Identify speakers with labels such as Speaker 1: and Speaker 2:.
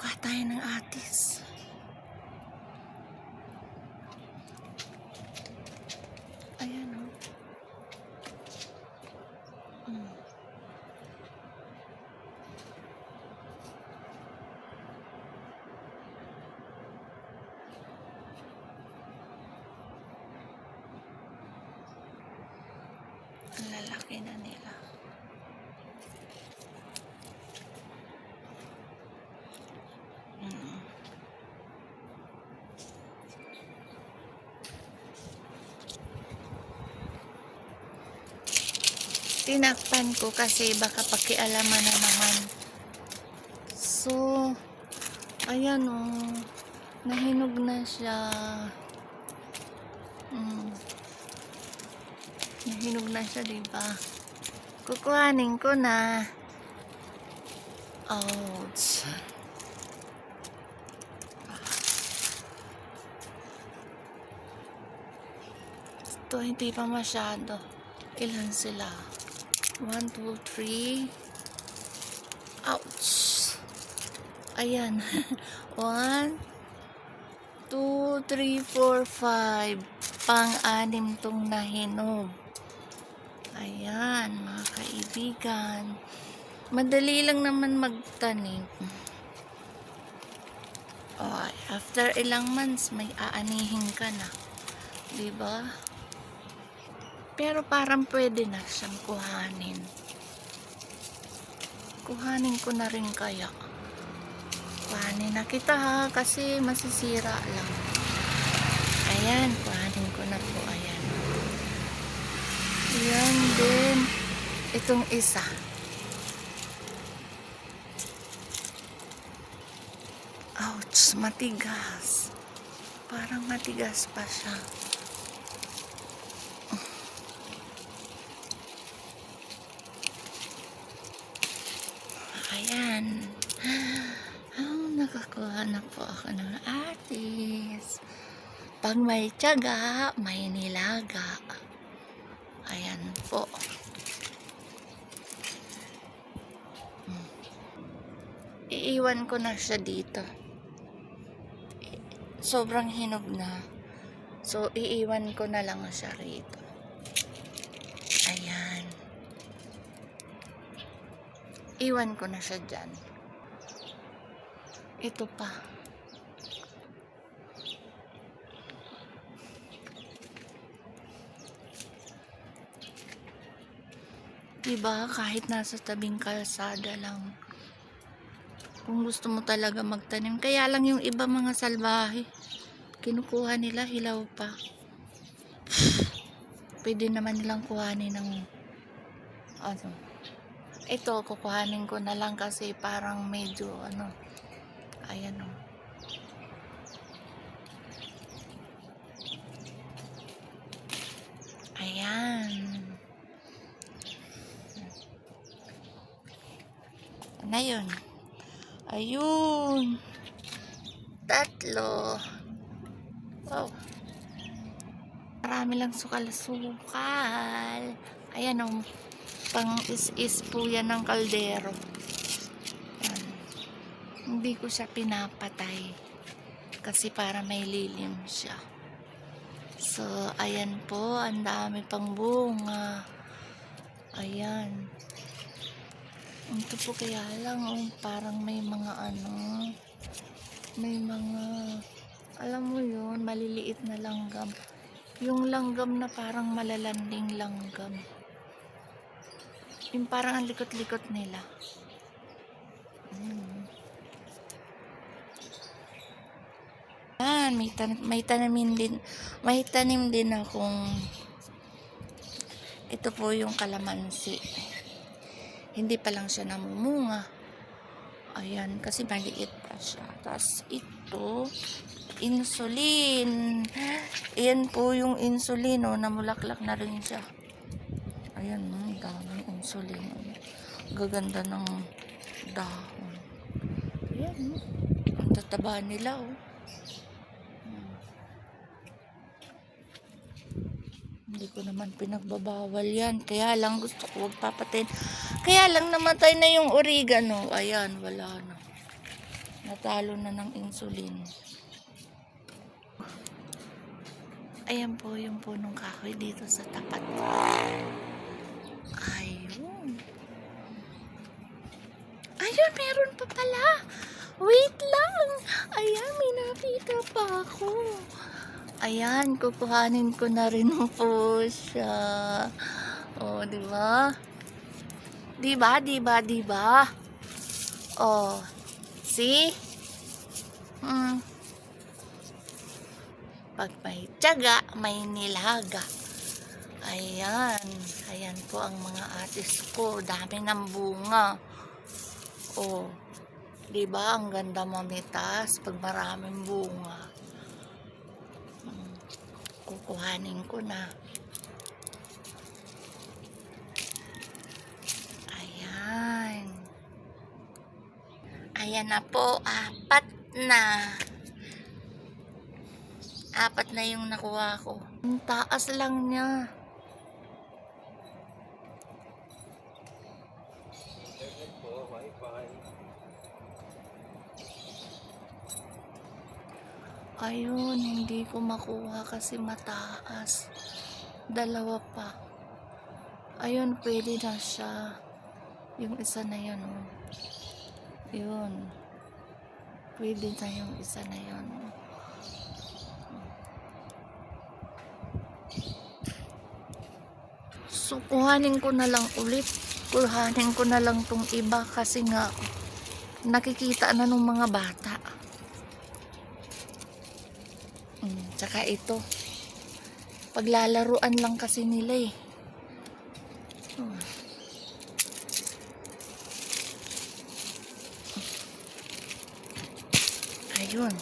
Speaker 1: Kuha tayo ng atis. Ayan o. Ang lalaki na nila. Tinakpan ko kasi baka pakialaman na naman. So, ayan o. Nahinog na siya. Nahinog na siya, diba? Kukuhanin ko na. Ouch. Ito, hindi pa masyado. Ilan sila? 1, 2, 3. Ouch. Ayan. 1, 2, 3, 4, 5. Pang-anim tong nahinog. Ayan, mga kaibigan. Madali lang naman magtanim. Oh, after ilang months, may aanihin ka na. Diba? Pero parang pwede na siyang kuhanin. Kuhanin ko na rin kaya. Kuhanin na kita ha, kasi masisira lang. Ayan, kuhanin ko na po. Ayan. Ayan din. Itong isa. Ouch, matigas. Parang matigas pa siya. Ayan. Nakakuha na po ako ng atis. Pag may tiyaga, may nilaga. Ayan po. Iiwan ko na siya dito. Sobrang hinog na. So, iiwan ko na lang siya rito. Ayan. Iwan ko na siya dyan. Ito pa. Diba? Kahit nasa tabing kalsada lang. Kung gusto mo talaga magtanim. Kaya lang yung iba mga salbahe. Kinukuha nila, hilaw pa. Pwede naman nilang kuhanin ng ano. Ito, kukuhanin ko na lang kasi parang medyo ano. Ayan o. Ayan. Ano yun? Ayun. Tatlo. Wow. Marami lang sukal-sukal. Ayan o. Pang is po yan ng kaldero. Ayan. Hindi ko siya pinapatay. Kasi para may lilim siya. So, ayan po. Ang dami pang bunga. Ayan. Ito po kaya lang, parang may mga ano, may mga, alam mo yun, maliliit na langgam. Yung langgam na parang malalanding langgam. Yung parang ang likot-likot nila. May tanim din akong, ito po yung kalamansi. Hindi pa lang siya namumunga. Ayan, kasi maliit pa siya. Tapos ito, insulin. Ayan po yung insulin, oh, namulaklak na rin siya. Ayan, daming insulin. Gaganda ng dahon. Ayan, ang tataba nila, oh. Hindi ko naman pinagbabawal yan. Kaya lang gusto ko huwag papatayin. Kaya lang namatay na yung oregano. Ayan, wala na. Natalo na ng insulin. Ayan po yung punong kahoy dito sa tapat. Ayun. Ayun, meron pa pala. Wait lang. Ayan, may nakita pa ako. Ayan, kukuhanin ko na rin po siya. Oh, di ba? Di ba? Di ba? Di ba? Oh, see? Pag may tiyaga, may nilaga. Ayan. Ayan po ang mga atis ko. Dami ng bunga. Oh, di ba? Ang ganda mamitas pag maraming bunga. Kukuhanin ko na. Ayan. Ayan na po. 4 na. 4 na yung nakuha ko. Ang taas lang niya. Ayun, hindi ko makuha kasi mataas. 2 pa. Ayun, pwede na siya. Yung isa na yun, oh. Yun. Pwede na yung isa na yun. So, kuhanin ko na lang ulit. Kuhanin ko na lang tong iba kasi nga nakikita na ng mga bata. Tsaka ito. Paglalaruan lang kasi nila eh. Ayun.